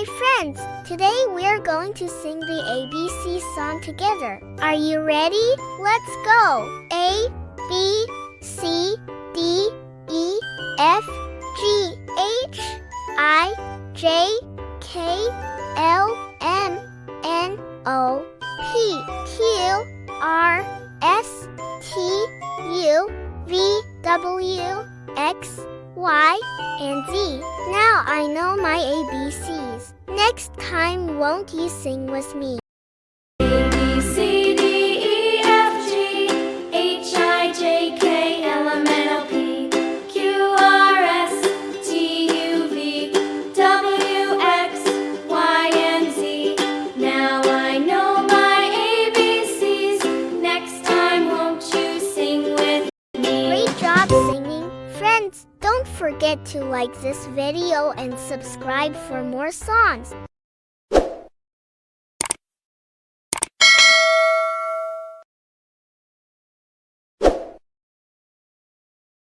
Hi friends! Today we're going to sing the ABC song together. Are you ready? Let's go! A, B, C, D, E, F, G, H, I, J, K, L, M, N, O, P, Q, R, S, T, U, V, W, X, Y, and Z. Now I know my ABCs. Next time, won't you sing with me? A, B, C, D, E, F, G, H, I, J, K, L, M, N, O, P, Q, R, S, T, U, V, W, X, Y, and Z. Now I know my ABCs. Next time, won't you sing with me? Great job singing! Friends, don't forget to like this video and subscribe for more songs.